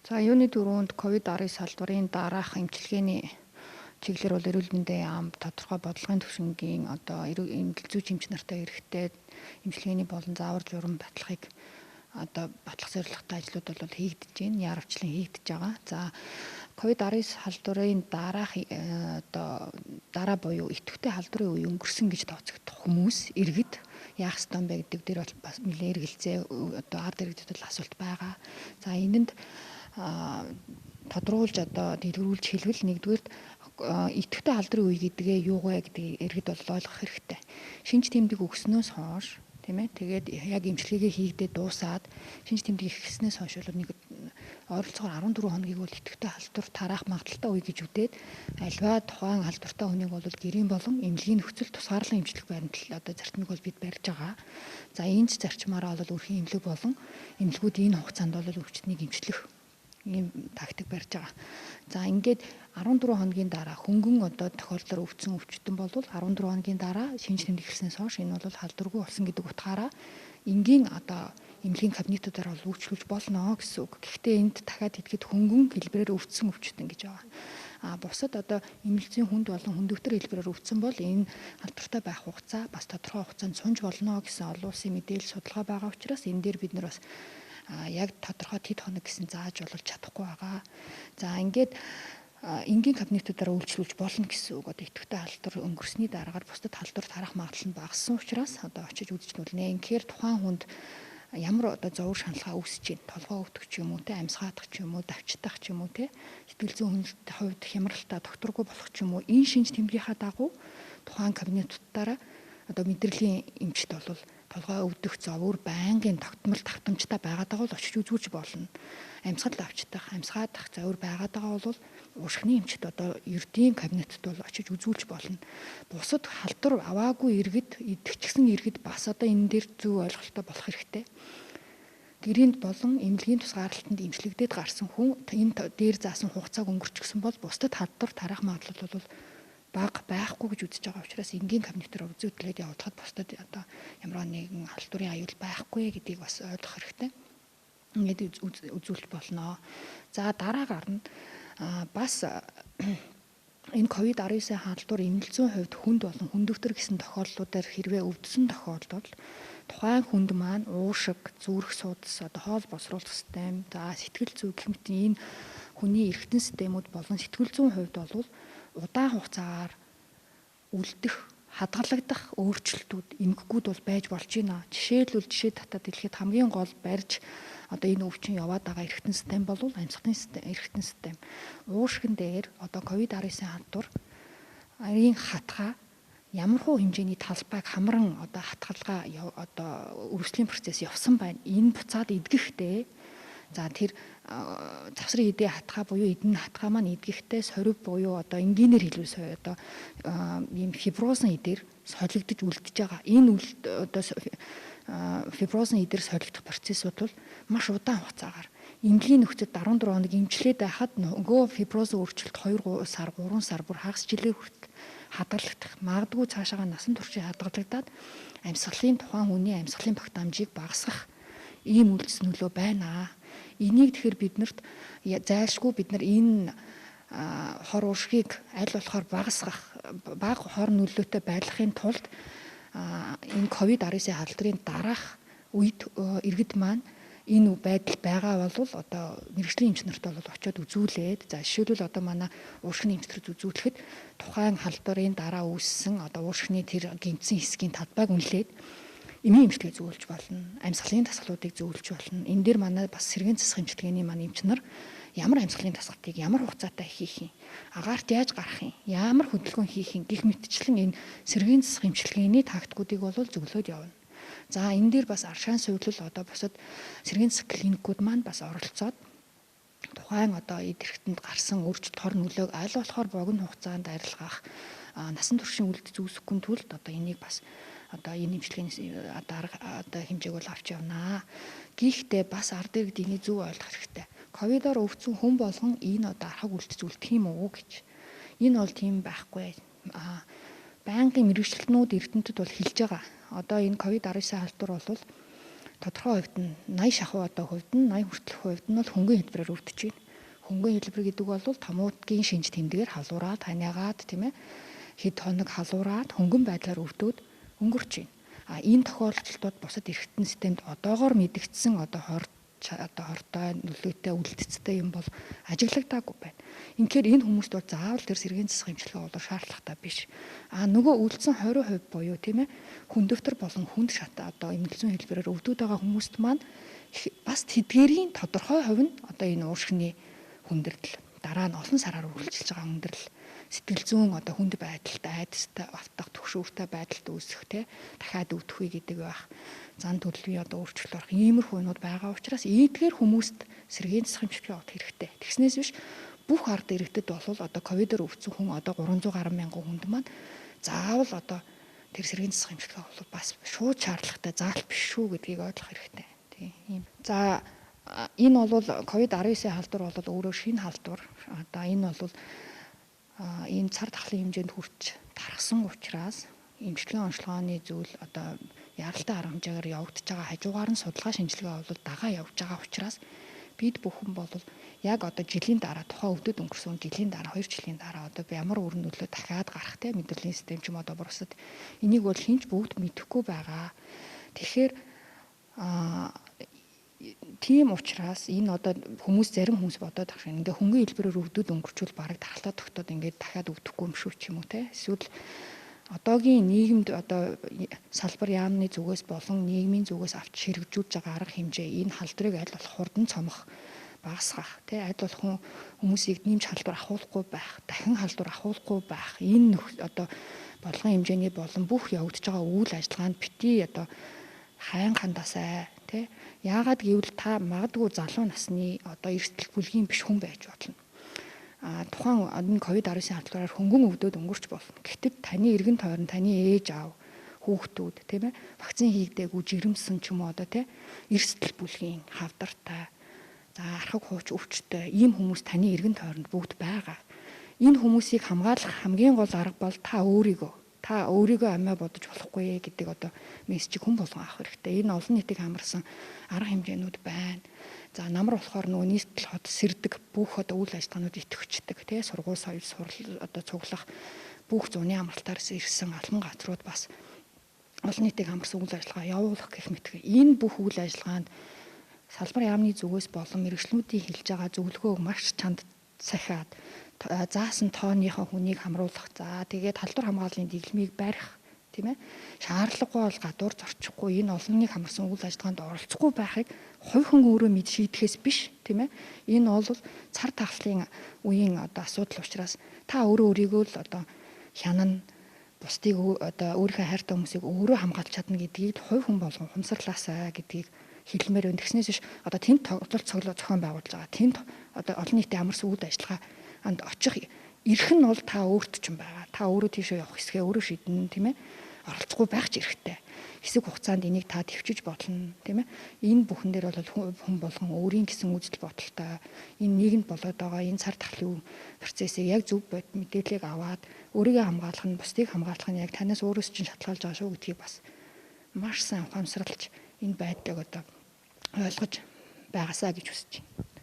За юуны дөрөнд ковид-19 салбарын дараах эмчилгээний чиглэлээр бол эрүүл мэндийн яам тодорхой бодлогын түвшингийн эмгэлзүүч эмч нартай эрэхтэй эмчилгээний болон заавар журам баталгахыг батлах зорилготой ажлууд бол хийгдэж байна. Яарвчлан хийгдэж байгаа. За ковид-19 халдварын дараах дараа буюу идэвхтэй халдварын үе өнгөрсөн гэж тооцогдох хүмүүс иргэд яах ёстой юм бэ гэдэг дээр бол бас нэлээд эргэлзээ ард иргэдэд бол асуулт байгаа. За энэнд тодруулж дэлгэрүүлж хэлбэл нэгдүгээр идэвхтэй халдварын үе гэдгээ юу вэ гэдгийг иргэд бол ойлгох хэрэгтэй. Шинж тэмдэг өгснөөс хойш тийм ээ тэгээд яг эмчилгээгээ хийгдээ дуусаад шинж тэмдэг ихснээс хойш бол нэг ойролцоогоор 14 хоногийг бол идэвхтэй халдвар тараах магадaltaй үе гэж үдээд альва тухайн халдвартай хүнийг бол гэрийн болон эмнэлгийн нөхцөл тусгаарлан эмчлэх баримтлал зарчмыг бол бид барьж байгаа. За энэ зарчмаараа бол өрхийн эмнэлэг болон эмнэлгүүд энэ хугацаанд бол өвчтнийг эмчлэх ийм тактик барьж байгаа. За ингээд 14 хоногийн дараа хөнгөн тохиолдлоор өвдсөн өвчтөн бол 14 хоногийн дараа шинж тэмдэг эхэлснээс хойш энэ бол халдваргүй болсон гэдэг утгаараа энгийн эмнэлгийн кабинетуудаар бол үйлчлүүлж болно гэсэн үг. Гэхдээ энд дахиад хэлэхэд хөнгөн хэлбэрээр өвдсөн өвчтөн гэж байгаа. Бусад эмнэлзийн хүнд болон хүндөвтөр хэлбэрээр өвдсөн бол энэ халдвартай байх хугацаа бас тодорхой хугацаанд сунж болно гэсэн олон улсын мэдээлэл судалгаа байгаа учраас энэ дээр бид нар бас яг тодорхой хэд хоног гэсэн зааж болж чадахгүй байгаа. За ингээд энгийн кабинетуудаараа үйлчлүүлж болно гэсэн үг. Идэвхтэй халдвар өнгөрсний дараагаар бусдад халдвар тарах магадлал нь багассан учраас очиж үзэж нүлнэ. Инхээр тухайн хүнд ямар зовөр шаналгаа үүсэж байна. Толгой өвдөх ч юм уу те, амьсгаадах ч юм уу, давчдах ч юм уу те. Сэтгэл зүйн хувьд хямралтай докторгүй болох ч юм уу. Энэ шинж тэмдгийнхаа дагуу тухайн кабинетуудаараа мэдрэлийн эмчт бол толгой өвдөх зовөр байнгын тогтмол давтамжтай байгаадаа бол очиж үзүүлж болно. Амьсгал авчдах, амьсгаадах зовөр байгаадаа бол уушгины эмчт ердийн кабинетд бол очиж үзүүлж болно. Бусад халдвар аваагүй иргэд, идэгчсэн иргэд бас энэ дээр зөв ойлголттой болох хэрэгтэй. Гэрээнд болон эмнэлгийн тусгаарлалтанд эмчлэгдээд гарсан хүн энэ дээр заасан хугацааг өнгөрчихсөн бол бусдад халдвар тарах магадлал бол бага байхгүй гэж үзэж байгаа учраас энгийн кабинетээр үзүүлээд явуулахад бусдад ямар нэгэн халдварын аюул байхгүй гэдгийг бас ойлгох хэрэгтэй. Ингээд үзүүлж болно. За дараагаар нь бас энэ ковид-19 халдвар эмнэлзийн хувьд хүнд болон хүндөвтөр гэсэн тохиолдлуудаар хэрвээ өвдсөн тохиолдолд тухайн хүнд маань уушиг, зүрх судас, хоол босруулах систем, за сэтгэл зүй гэх мэт энэ хүний эргэтэн системүүд болон сэтгүүл зүйн хувьд бол удаан хугацаагаар үлдэх, хадгалагдах өөрчлөлтүүд, эмгэгүүд бол байж болж байна. Жишээ татаад хэлэхэд хамгийн гол барьж энэ өвчин яваад байгаа эргэтэн систем бол амьсгалын систем, эргэтэн систем. Уушгин дээр ковид-19 халдварын хатгаа ямар хуу хэмжээний талбайг хамран хатгалгаа өрсөлийн процесс явсан байна. Энэ буцаад эдгэхдээ за тэр завсрын эдээ хатгаа буюу эдний хатгаа маань эдгэхдээ сорив буюу энгийнээр хэлбэл ийм фиброзын эдээр солигдож үлдэж байгаа. Энэ фиброзын эдээр солигдох процессууд бол маш удаан хугацаагаар эмнэлгийн нөхцөлд 14 хоног эмчлээд байхад нөгөө фиброзын өөрчлөлт 2 сар, 3 сар бүр хагас жилээр хүртэл хадгалагдах. Магадгүй цаашаага насан туршид хадгалагдаад амьсгалын тухайн хүний амьсгалын багтаамжийг багасгах ийм үйлдэл нөлөө байна. Энийг тэгэхээр биднэрт зайлшгүй бид нар энэ хор уушгийг аль болохоор багасгах, бага хор нөлөөтэй байлгахын тулд энэ ковид-19 халдварын дараах үед иргэд маань энэ байдал байгаа бол мэргэжлийн эмч нарт бол очиод үзүүлээд за жишээлбэл манай уушгины эмчлэгт үзүүлэхэд тухайн халдварын дараа үүссэн уушгины тэр гинцэн хэсгийн талбайг үнэлээд эмийн эмчилгээ зөвлөж болно. Амьсгалын дасгалуудыг зөвлөж болно. Энэ дээр манай бас сэргээн засах эмчилгээний манай эмч нар ямар амьсгалын дасгалтыг ямар хугацаатай хийх юм, агаарт яаж гарах юм, ямар хөдөлгөөн хийх юм гэх мэтчлэн энэ сэргээн засах эмчилгээний тактикуудыг бол зөвлөд явна. За энэ дээр бас аршаан сувилал бусад сэргээн засах клиникүүд маань бас оролцоод тухайн эдэрхтэнд гарсан өөрчлөлт хор нөлөөг аль болохоор богино хугацаанд арилгах, насан туршийн үлдэл үүсэхгүй тулд энийг бас энэ эмчилгээний дарга хэмжээг бол авч явнаа. Гэхдээ бас ард иргэд энийг зөв ойлгох хэрэгтэй. Ковидоор өвдсөн хүн болгон энэ архаг үлдэж үлдэх юм уу гэж. Энэ бол тийм байхгүй. Байнгын мэргэжилтнүүд эрдэмтэд бол хэлж байгаа. Энэ ковид-19 халдвар бол тодорхой хувьд нь 80 шахуу одоо хувьд нь 80 хүртэлх хувьд нь бол хөнгөн хэлбэрээр өвдөж байна. Хөнгөн хэлбэр гэдэг бол томуудгийн шинж тэмдгээр халуураад ханиагаад тийм ээ хэд хоног халуураад хөнгөн байдлаар өвдөд өнгөрч байна. Энэ тохиолдолтууд бусад эргэтэн системд одоогоор мэдэгдсэн хортой нөлөөтэй үлдэцтэй юм бол ажиглагдаагүй байна. Инхээр энэ хүмүүст бол заавал тэр сэргийн засах эмчилгээ болов шаардлагатай биш. Нөгөө үлдсэн 20% буюу тийм ээ хүндөвтөр болон хүнд шатаа одоо эмнэлзэн хэлбэрээр өвдөд байгаа хүмүүст маань бас тэдгээрийн тодорхой хувь нь одоо энэ уушгины хүндрэл дараа нь олон сараар үргэлжилж байгаа хүндрэл сэтгэл зүйн одоо хүнд байдалд айдастай автах төгшөөртэй байдалд үүсэх те дахиад өвдөхүй гэдэг байх зан төлөвийн одоо өөрчлөлт орох иймэрхүү юмуд байгаа учраас ийдгээр хүмүүст сэргийн засах эмчилгээ авах хэрэгтэй. Тэгснээс биш бүх ард иргэдэд бол одоо ковидоор өвдсөн хүн одоо 300 гаруй мянган хүнд маань заавал одоо тэр сэргийн засах эмчилгээ бол бас шууд шаардлагатай заалт биш шүү гэдгийг ойлгох хэрэгтэй. Тийм. За энэ бол ковид-19 халдвар бол өөрөө шинэ халдвар. Одоо энэ бол энэ цар тахлын хэмжээнд хүрч тархсан учраас эмчилгээний онцлогооны зүйл одоо яралтай арга хэмжээгээр явагдаж байгаа хажуугаар нь судалгаа шинжилгээ бол дагаа явж байгаа учраас бид бүхэн бол яг одоо жилийн дараа тухайн өвдөд өнгөрсөн жилийн дараа 2 жилийн дараа одоо ямар үр нөлөө дахиад гарах те мэдрэлийн систем ч юм одоо бусад энийг бол хинч бүгд мэдэхгүй байгаа. Тэгэхээр тийм учраас энэ одоо зарим хүмүүс бодоод байгаа шиг ингээ хөнгөн хэлбэрээр өвдөд өнгөрчүүл бараг тархалтаа тогтоод ингээд дахиад өвдөхгүй юм шүү ч юм уу те эсвэл одоогийн нийгэмд одоо салбар яамны зүгээс болон нийгмийн зүгээс авч хэрэгжүүлж байгаа арга хэмжээ энэ халдрыг аль болох хурдан цомох багасгах те аль болох хүмүүсийг нэмж халдвар ахуулахгүй байх дахин халдвар ахуулахгүй байх энэ одоо болгон хэмжээний болон бүх явагдаж байгаа үйл ажиллагаанд бити одоо хайн хандасаа тэ яагаад гэвэл та магадгүй залуу насны одоо эрсдэл бүлгийн биш хүн байж болно. Тухайн энэ ковид-19 халдвараар хөнгөн өвдөд өнгөрч болно. Гэхдээ таны эргэн тойрон таны ээж аав хүүхдүүд тийм ээ вакцин хийгдээгүй жирэмсэн ч юм уу одоо тийм эрсдэл бүлгийн хавдартай за архаг хууч өвчтэй ийм хүмүүс таны эргэн тойронд бүгд байгаа. Энэ хүмүүсийг хамгаалах хамгийн гол арга бол та өөрийгөө амиа бодож болохгүй гэдэг одоо мессежийг хүн болгон авах хэрэгтэй. Энэ олон нийтийг хамарсан арга хэмжээнүүд байна. За намар болохоор нөгөө нийслэл хот сэрдэг бүх одоо үйл ажиллагаанууд идэвхждэг тий сургууль соёл одоо цуглах бүх зуны амралтаараас ирсэн албан газрууд бас олон нийтийг хамарсан үйл ажиллагаа явуулах гэх мэт. Энэ бүх үйл ажиллагаанд салбар яамны зүгээс болон мэрэгчлүүдийн хэлж байгаа зөвлөгөөг маш чанд сахиад заасан тооныхоо хүнийг хамруулах. За тэгээд халдвар хамгааллын дэглэмийг барих тийм ээ. Шаардлагагүй бол гадуур зорчихгүй энэ олонний хамарсан үйл ажиллагаанд оролцохгүй байхыг хувь хүн өөрөө мэд шийдэхээс биш тийм ээ. Энэ бол цар тахлын үеийн одоо асуудал учраас та өөрийгөө л одоо хянана бусдыг одоо өөрийнхөө хайртай хүмүүсийг өөрөө хамгаалж чадна гэдгийг хувь хүн болгон ухамсарлаасаа гэдгийг хэлмээр байна. Тэгснээс биш одоо тэнд тоглолт зохион байгуулж байгаа. Тэнд одоо олон нийтийн амарсан үйл ажиллагаа анд очих эрх нь бол та өөрт ч юм байгаа. Та өөрөө тийшээ явах хэсгээ өөрөө шийднэ тийм ээ. Оролцохгүй байх ч эрхтэй. Хэсэг хугацаанд энийг та төвчж болно тийм ээ. Энэ бүхэн дээр бол хүн болгон өөрийн гэсэн үзэл бодолтой энэ нийгэмд болоод байгаа энэ цар тахлын процессыг яг зөв мэдээллийг аваад өөрийгөө хамгаалах нь бусдыг хамгаалах нь яг танаас өөрөөс чинь шалтгаалж байгаа шүү гэдгийг бас маш сайн ухаамсарлаж энэ байдлыг одоо ойлгож байгаасаа гэж хүсэж байна.